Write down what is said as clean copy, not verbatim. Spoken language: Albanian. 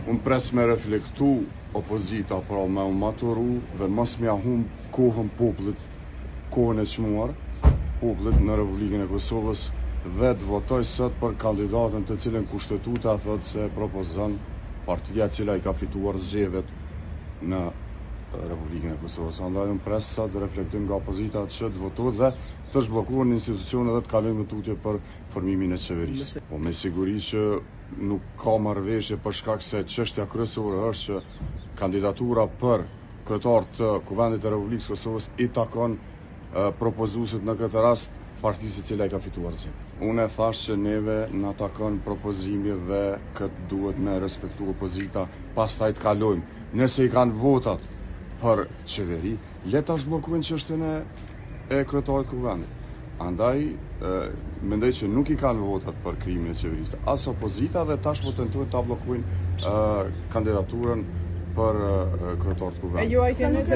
Unë pres me reflektu opozita, pra me maturu dhe mos me ahum kohën popullit, kohën e çmuar, popullit në Republikën e Kosovës dhe të votoj sot për kandidatën të cilën kushtetuta thotë se propozon partia e cila i ka fituar zgjedhjet në Republikën e Kosovës. Andaj unë pres sot të reflektojmë nga opozita që të votojë dhe të zhbllokuar institucionet dhe të kalojmë në tutje për formimin e qeverisë. Po me siguri që nuk ka marrëveshje për shkak se çështja kryesore është që kandidatura për kryetar të Kuvendit të Republikës së Kosovës i takon propozuesit, në këtë rast partisë e cila i ka fituar zgjedhjet. Unë e thash që neve na takon propozimi dhe këtë duhet me respektu opozita, pastaj të kalojmë. Nëse i kanë votat për qeveri, le ta zhbllokojnë çështjen e kryetarit Kuvendit. Andaj, mendoj që nuk i kanë votat për krimin e qeverisë, as opozita, dhe tash po tentojnë ta bllokojnë kandidaturën për kryetar të Kuvendit.